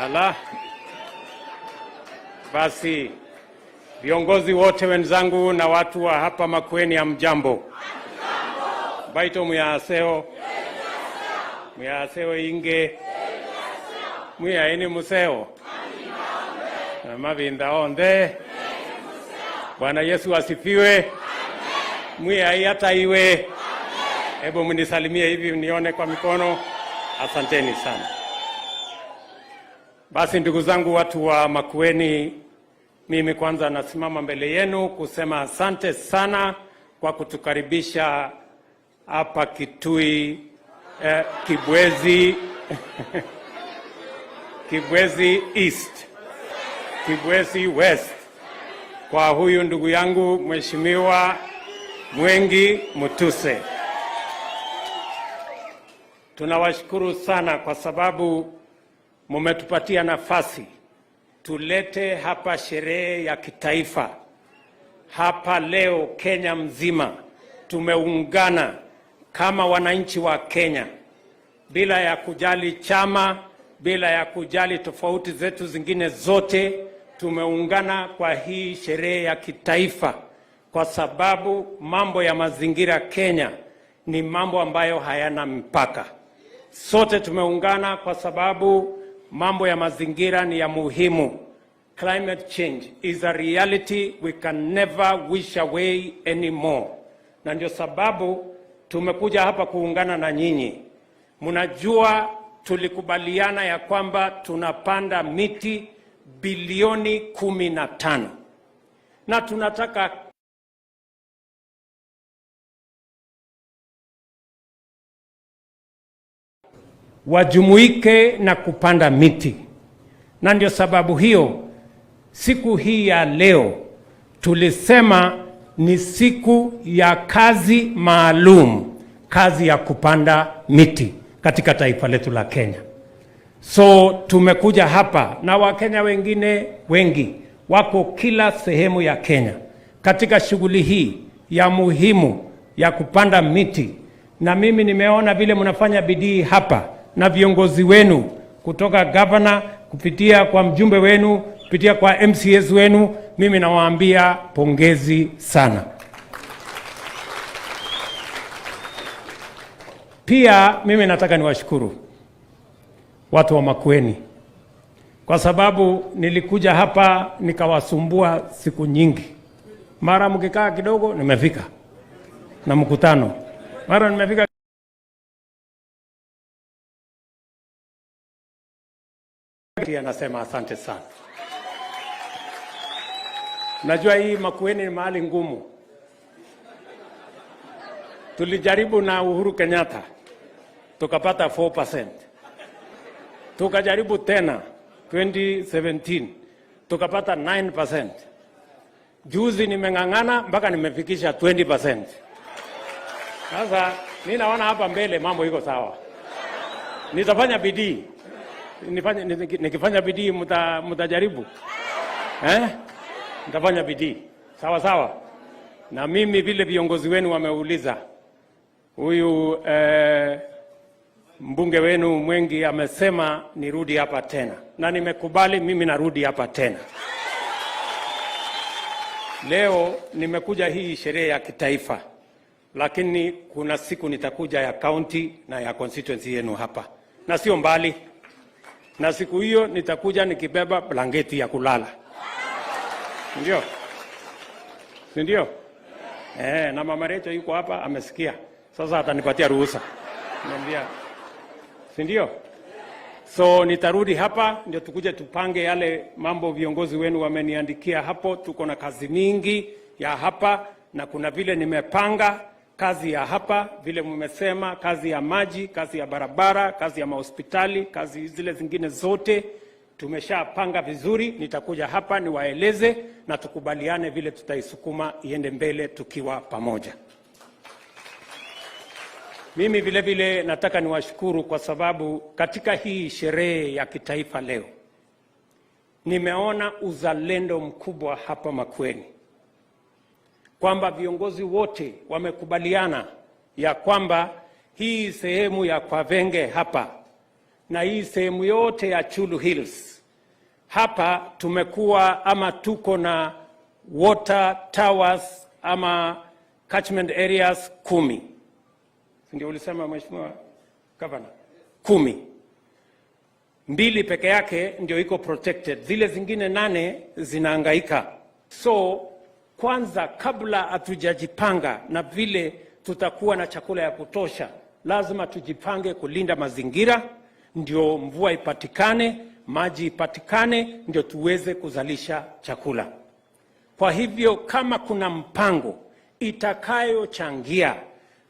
Ala. Basi viongozi wote wenzangu na watu wa hapa Makueni, hamjambo? Baito muyaseo. Muyaseo inge. Muyaini museo. Mavinda onde. Bwana Yesu asifiwe. Muyai hata iwe. Hebu mnisalimie hivi nione kwa mikono. Asanteni sana. Basi ndugu zangu watu wa Makueni, mimi kwanza nasimama mbele yenu kusema asante sana kwa kutukaribisha hapa Kitui, Kibwezi, Kibwezi East, Kibwezi West, kwa huyu ndugu yangu Mheshimiwa Mwengi Mutuse. Tunawashukuru sana kwa sababu mumetupatia nafasi tulete hapa sherehe ya kitaifa. Hapa leo Kenya mzima tumeungana kama wananchi wa Kenya, bila ya kujali chama, bila ya kujali tofauti zetu zingine zote. Tumeungana kwa hii sherehe ya kitaifa kwa sababu mambo ya mazingira Kenya ni mambo ambayo hayana mpaka. Sote tumeungana kwa sababu mambo ya mazingira ni ya muhimu. Climate change is a reality we can never wish away anymore. Na ndio sababu tumekuja hapa kuungana na nyinyi. Mnajua tulikubaliana ya kwamba tunapanda miti bilioni 15. Na tunataka wajumuike na kupanda miti. Na ndio sababu hiyo siku hii ya leo tulisema ni siku ya kazi maalum, kazi ya kupanda miti katika taifa letu la Kenya. So tumekuja hapa na Wakenya wengine wengi wako kila sehemu ya Kenya katika shughuli hii ya muhimu ya kupanda miti. Na mimi nimeona vile mnafanya bidii hapa, na viongozi wenu kutoka governor, kupitia kwa mjumbe wenu, kupitia kwa MCS wenu, mimi nawaambia pongezi sana. Pia mimi nataka niwashukuru watu wa Makueni kwa sababu nilikuja hapa nikawasumbua siku nyingi. Mara mkikaa kidogo nimefika na mkutano, mara nimefika anasema asante sana. Najua hii Makueni ni mahali ngumu. Tulijaribu na Uhuru Kenyatta tukapata 4%. Tukajaribu tena 2017 tukapata 9%. Juzi nimeng'ang'ana mpaka nimefikisha 20%. Sasa mimi naona hapa mbele mambo iko sawa. Nitafanya bidii. Nikifanya bidii mtajaribu. Nitafanya bidii. Sawa sawa. Na mimi vile viongozi wenu wameuliza, huyu mbunge wenu Mwengi amesema nirudi hapa tena, na nimekubali, mimi narudi hapa tena. Leo nimekuja hii sherehe ya kitaifa, lakini kuna siku nitakuja ya county na ya constituency yenu hapa, na sio mbali. Na siku hiyo nitakuja nikibeba blanketi ya kulala. Ndio? Ndio? Na mama Recho yuko hapa amesikia. Sasa atanipatia ruhusa. Niambia. Ndio? So nitarudi hapa ndio tukuje tupange yale mambo viongozi wenu wameniandikia hapo. Tuko na kazi mingi ya hapa, na kuna vile nimepanga kazi ya hapa, vile mmesema, kazi ya maji, kazi ya barabara, kazi ya mahospitali, kazi zile zingine zote tumeshapanga vizuri. Nitakuja hapa niwaeleze na tukubaliane vile tutaisukuma iende mbele tukiwa pamoja. Mimi vile vile nataka niwashukuru kwa sababu katika hii sherehe ya kitaifa leo nimeona uzalendo mkubwa hapa Makueni, kwamba viongozi wote wamekubaliana ya kwamba hii sehemu ya Kwavenge hapa na hii sehemu yote ya Chulu Hills hapa tumekuwa ama tuko na water towers ama catchment areas 10. Ndio ulisema Mheshimiwa Governor? 10. 2 peke yake ndio iko protected. Zile zingine 8 zinahangaika. So kwanza, kabla hatujajipanga na vile tutakuwa na chakula ya kutosha, lazima tujipange kulinda mazingira, ndio mvua ipatikane, maji ipatikane, ndio tuweze kuzalisha chakula. Kwa hivyo kama kuna mpango itakayochangia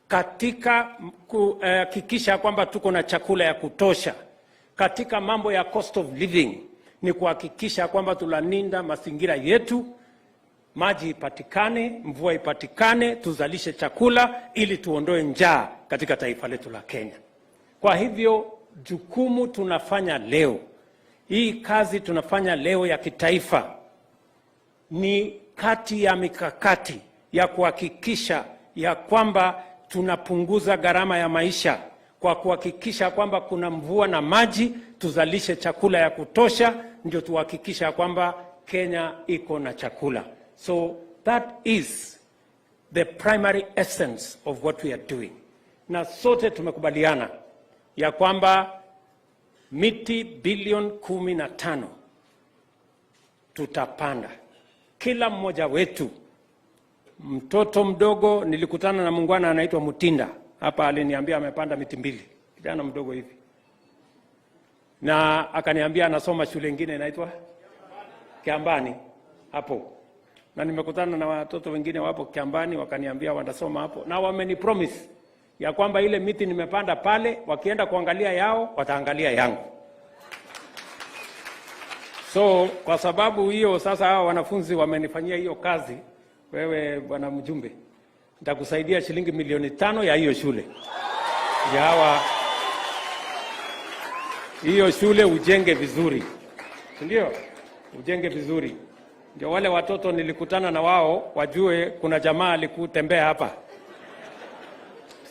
katika kuhakikisha kwamba tuko na chakula ya kutosha, katika mambo ya cost of living, ni kuhakikisha kwamba tunalinda mazingira yetu, maji ipatikane, mvua ipatikane, tuzalishe chakula ili tuondoe njaa katika taifa letu la Kenya. Kwa hivyo jukumu tunafanya leo, hii kazi tunafanya leo ya kitaifa, ni kati ya mikakati ya kuhakikisha ya kwamba tunapunguza gharama ya maisha kwa kuhakikisha kwamba kuna mvua na maji, tuzalishe chakula ya kutosha, ndio tuhakikisha kwamba Kenya iko na chakula. So that is the primary essence of what we are doing. Na sote tumekubaliana ya kwamba miti bilioni 15 tutapanda. Kila mmoja wetu, mtoto mdogo, nilikutana na muungwana anaitwa Mutinda hapa, aliniambia amepanda miti 2, kijana mdogo hivi, na akaniambia anasoma shule nyingine inaitwa Kiambani hapo, na nimekutana na watoto wengine wapo Kiambani wakaniambia wanasoma hapo, na wamenipromise ya kwamba ile miti nimepanda pale, wakienda kuangalia yao wataangalia yangu. So kwa sababu hiyo sasa hao wanafunzi wamenifanyia hiyo kazi, wewe bwana mjumbe, nitakusaidia shilingi milioni 5 ya hiyo shule. Yawa hiyo shule ujenge vizuri. Ndio, ujenge vizuri. Ndio wale watoto nilikutana na wao wajue kuna jamaa alikutembea hapa.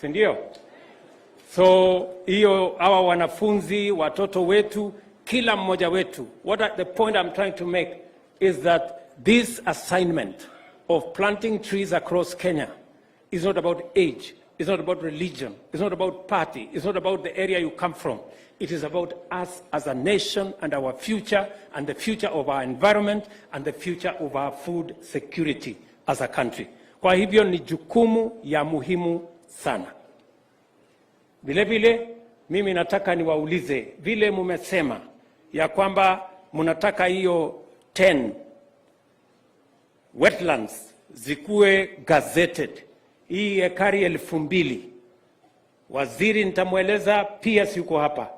Si ndio? So hiyo hawa wanafunzi, watoto wetu, kila mmoja wetu, the point I'm trying to make is that this assignment of planting trees across Kenya is not about age, it's not about religion, it's not about party, it's not about the area you come from. It is about us as a nation and our future and the future of our environment and the future of our food security as a country. Kwa hivyo ni jukumu ya muhimu sana. Vile vile mimi nataka niwaulize, vile mumesema ya kwamba mnataka hiyo 10 wetlands zikuwe gazetted, hii ekari 2,000. Waziri nitamweleza, PS yuko hapa,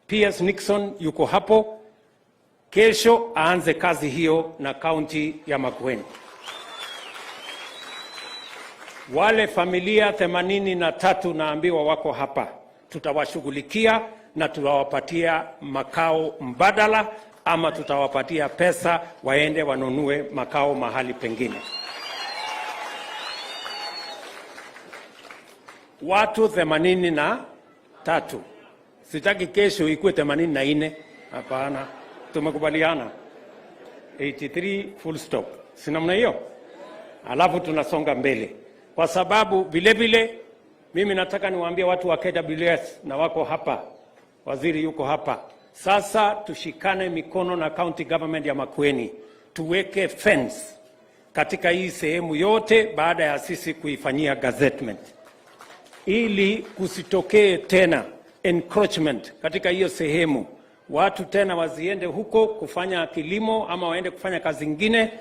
PS Nixon yuko hapo, kesho aanze kazi hiyo na kaunti ya Makueni. Wale familia 83 naambiwa wako hapa, tutawashughulikia na tutawapatia makao mbadala, ama tutawapatia pesa waende wanunue makao mahali pengine. Watu 83. Sitaki kesho ikuwe 84. Hapana, tumekubaliana 83 full stop. Si namna hiyo? Alafu tunasonga mbele. Kwa sababu vile vile mimi nataka niwaambie watu wa KWS na wako hapa, waziri yuko hapa. Sasa tushikane mikono na county government ya Makueni, tuweke fence katika hii sehemu yote baada ya sisi kuifanyia gazettement, ili kusitokee tena encroachment katika hiyo sehemu. Watu tena waziende huko kufanya kilimo ama waende kufanya kazi nyingine.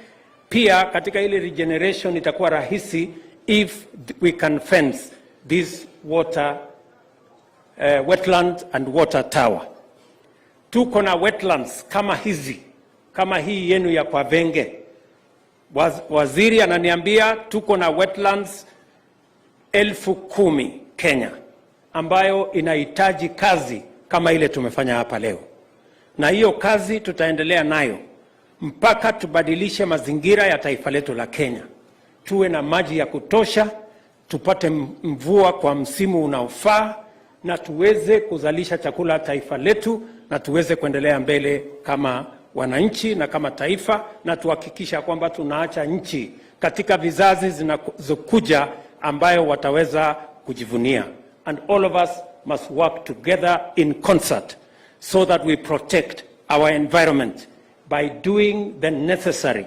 Pia katika ile regeneration itakuwa rahisi if we can fence this water wetland and water tower. Tuko na wetlands kama hizi, kama hii yenu ya kwa Venge. Waziri ananiambia tuko na wetlands 10,000 Kenya, ambayo inahitaji kazi kama ile tumefanya hapa leo. Na hiyo kazi tutaendelea nayo mpaka tubadilishe mazingira ya taifa letu la Kenya. Tuwe na maji ya kutosha, tupate mvua kwa msimu unaofaa, na tuweze kuzalisha chakula taifa letu, na tuweze kuendelea mbele kama wananchi na kama taifa, na tuhakikisha kwamba tunaacha nchi katika vizazi zinazokuja ambayo wataweza kujivunia. And all of us must work together in concert so that we protect our environment by doing the necessary,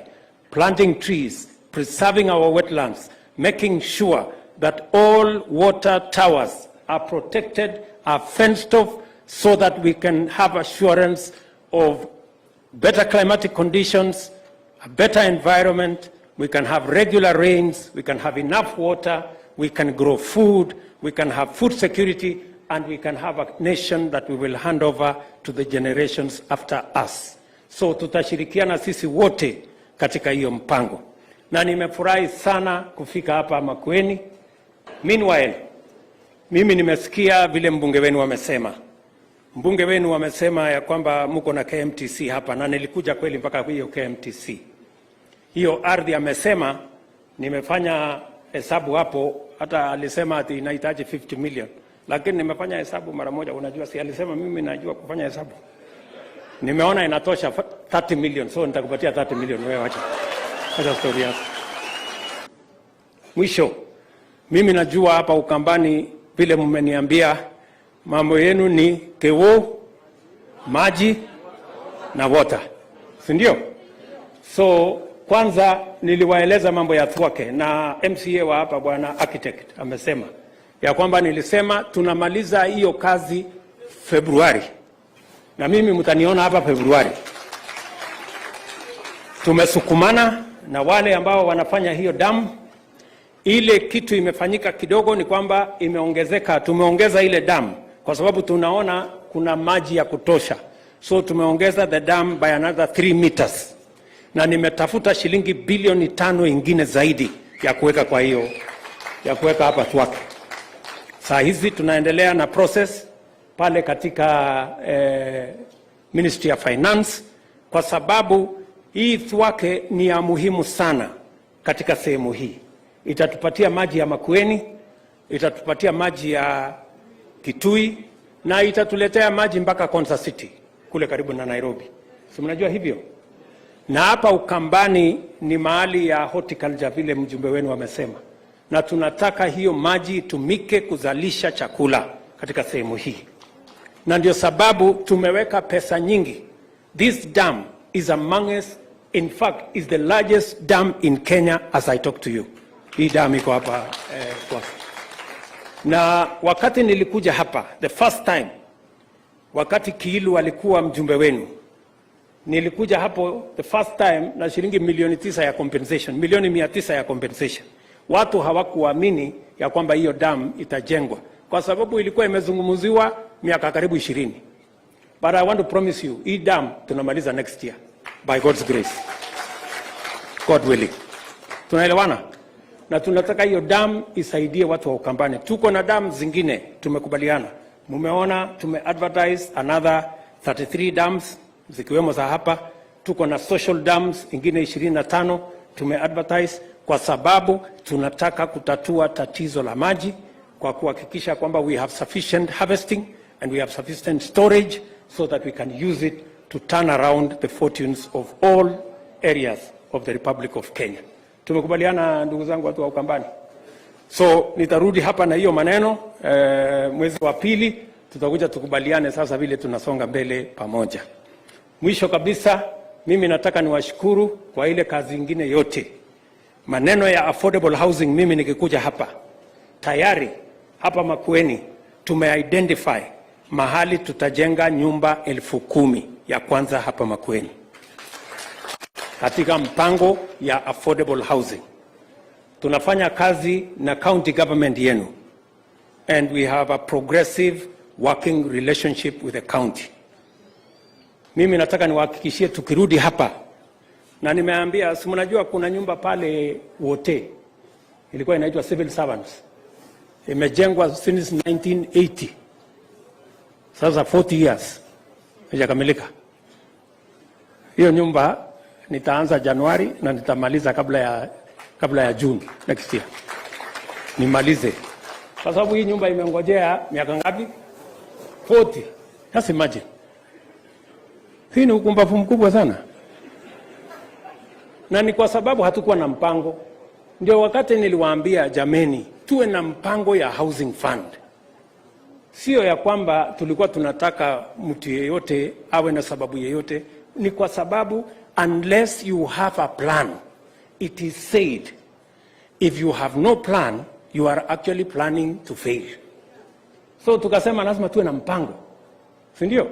planting trees, preserving our wetlands, making sure that all water towers are protected, are fenced off, so that we can have assurance of better climatic conditions, a better environment, we can have regular rains, we can have enough water, we can grow food, we can have food security, and we can have a nation that we will hand over to the generations after us. So tutashirikiana sisi wote katika hiyo mpango. Na nimefurahi sana kufika hapa Makueni. Meanwhile, mimi nimesikia vile mbunge wenu wamesema. Mbunge wenu wamesema ya kwamba mko na KMTC hapa, na nilikuja kweli mpaka hiyo KMTC. Hiyo ardhi amesema, nimefanya hesabu hapo, hata alisema ati inahitaji 50 million. Lakini nimefanya hesabu mara moja, unajua si alisema mimi najua kufanya hesabu. Nimeona inatosha 30 million, so nitakupatia 30 million wewe acha. Acha story yako. Mwisho, mimi najua hapa Ukambani vile mmeniambia mambo yenu ni kewo, maji na water. Si ndio? So kwanza niliwaeleza mambo ya Thwake na MCA wa hapa bwana architect amesema ya kwamba nilisema tunamaliza hiyo kazi Februari. Na mimi mtaniona hapa Februari. Tumesukumana na wale ambao wanafanya hiyo damu. Ile kitu imefanyika kidogo ni kwamba imeongezeka, tumeongeza ile damu kwa sababu tunaona kuna maji ya kutosha. So tumeongeza the dam by another 3 meters. Na nimetafuta shilingi bilioni 5 ingine zaidi ya kuweka kwa hiyo, ya kuweka hapa Thwake. Saa hizi tunaendelea na process pale katika Ministry of Finance, kwa sababu hii Thwake ni ya muhimu sana katika sehemu hii. Itatupatia maji ya Makueni, itatupatia maji ya Kitui, na itatuletea maji mpaka Konza City kule karibu na Nairobi. Si mnajua hivyo? Na hapa Ukambani ni mahali ya horticulture vile mjumbe wenu wamesema. Na tunataka hiyo maji itumike kuzalisha chakula katika sehemu hii. Na ndio sababu tumeweka pesa nyingi. This dam is among us, in fact is the largest dam in Kenya as I talk to you. Hii dam iko hapa kwa. Na wakati nilikuja hapa the first time, wakati Kiilu alikuwa mjumbe wenu, nilikuja hapo the first time na shilingi milioni 9 ya compensation, milioni 900 ya compensation. Watu hawakuamini ya kwamba hiyo dam itajengwa kwa sababu ilikuwa imezungumziwa miaka karibu 20. But I want to promise you, hii dam tunamaliza next year by God's grace. God willing. Tunaelewana? Na tunataka hiyo dam isaidie watu wa Ukambani. Tuko na dam zingine tumekubaliana. Mumeona tumeadvertise another 33 dams zikiwemo za hapa. Tuko na social dams ingine 25 tumeadvertise kwa sababu tunataka kutatua tatizo la maji kwa kuhakikisha kwamba we have sufficient harvesting and we have sufficient storage so that we can use it to turn around the fortunes of all areas of the Republic of Kenya. Tumekubaliana ndugu zangu watu wa Ukambani. So nitarudi hapa na hiyo maneno mwezi wa pili tutakuja tukubaliane sasa vile tunasonga mbele pamoja. Mwisho kabisa mimi nataka niwashukuru kwa ile kazi nyingine yote. Maneno ya affordable housing, mimi nikikuja hapa tayari hapa Makueni tumeidentify mahali tutajenga nyumba 10,000 ya kwanza hapa Makueni katika mpango ya affordable housing. Tunafanya kazi na county government yenu and we have a progressive working relationship with the county. Mimi nataka niwahakikishie tukirudi hapa, na nimeambia si mnajua kuna nyumba pale wote ilikuwa inaitwa civil servants, imejengwa since 1980, sasa 40 years haijakamilika. Hiyo nyumba nitaanza Januari na nitamaliza kabla ya June next year. Nimalize. Kwa sababu hii nyumba imengojea miaka ngapi? 40. Just imagine. Hii ni ukumbavu mkubwa sana. Na ni kwa sababu hatukuwa na mpango. Ndio wakati niliwaambia jameni, tuwe na mpango ya housing fund. Sio ya kwamba tulikuwa tunataka mtu yeyote awe na sababu yeyote. Ni kwa sababu unless you have a plan, it is said, if you have no plan, you are actually planning to fail. So tukasema lazima tuwe na mpango. Si ndio?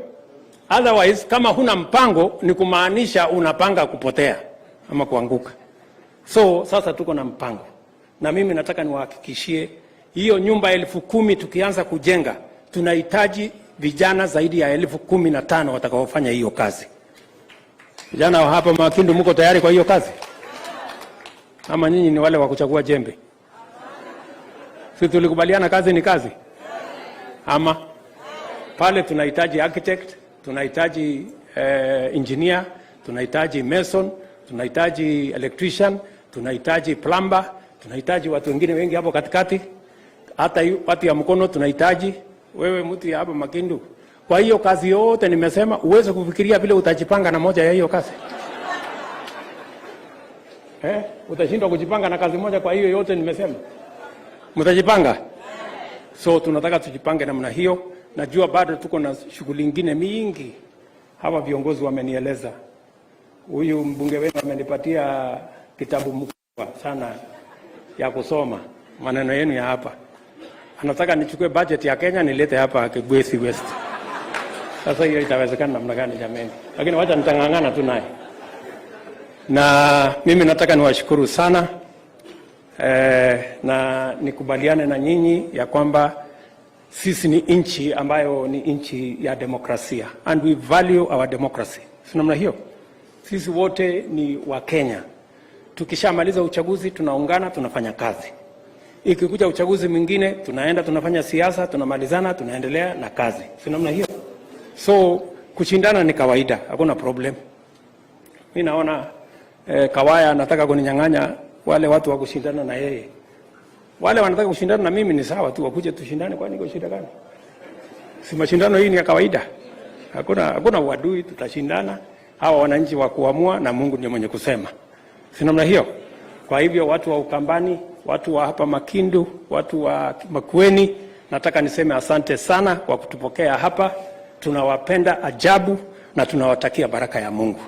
Otherwise, kama huna mpango, ni kumaanisha unapanga kupotea ama kuanguka. So sasa tuko na mpango. Na mimi nataka niwahakikishie hiyo nyumba 10,000 tukianza kujenga, tunahitaji vijana zaidi ya 15,000 watakaofanya hiyo kazi. Vijana wa hapa Makindu, mko tayari kwa hiyo kazi? Ama nyinyi ni wale wa kuchagua jembe? Sisi tulikubaliana kazi ni kazi. Ama pale tunahitaji architect, tunahitaji engineer, tunahitaji mason, tunahitaji electrician, tunahitaji plumber, tunahitaji watu wengine wengi hapo katikati. Hata watu ya mkono tunahitaji. Wewe mtu ya hapa Makindu, kwa hiyo kazi yote nimesema uweze kufikiria vile utajipanga na moja ya hiyo kazi. Utashindwa kujipanga na kazi moja, kwa hiyo yote nimesema. Mtajipanga? So tunataka tujipange namna hiyo. Najua bado tuko na shughuli nyingine mingi. Hawa viongozi wamenieleza. Huyu mbunge wenu amenipatia kitabu mkubwa sana ya kusoma maneno yenu ya hapa. Anataka nichukue budget ya Kenya nilete hapa Kibwezi West. Sasa hiyo itawezekana namna gani jameni? Lakini wacha nitangangana tu naye. Na mimi nataka niwashukuru sana na nikubaliane na nyinyi ya kwamba sisi ni nchi ambayo ni nchi ya demokrasia, and we value our democracy. Si namna hiyo? Sisi wote ni wa Kenya. Tukishamaliza uchaguzi tunaungana, tunafanya kazi. Ikikuja uchaguzi mwingine tunaenda tunafanya siasa, tunamalizana, tunaendelea na kazi. Si namna hiyo? So kushindana ni kawaida, hakuna problem. Mimi naona Kawaya anataka kuninyang'anya wale watu wa kushindana na yeye. Wale wanataka kushindana na mimi ni sawa tu, wakuje tushindane, kwani iko shida gani? Si mashindano hii ni ya kawaida. Hakuna uadui, tutashindana. Hawa wananchi wa kuamua na Mungu ndiye mwenye kusema. Si namna hiyo? Kwa hivyo watu wa Ukambani, watu wa hapa Makindu, watu wa Makueni, nataka niseme asante sana kwa kutupokea hapa. Tunawapenda ajabu na tunawatakia baraka ya Mungu.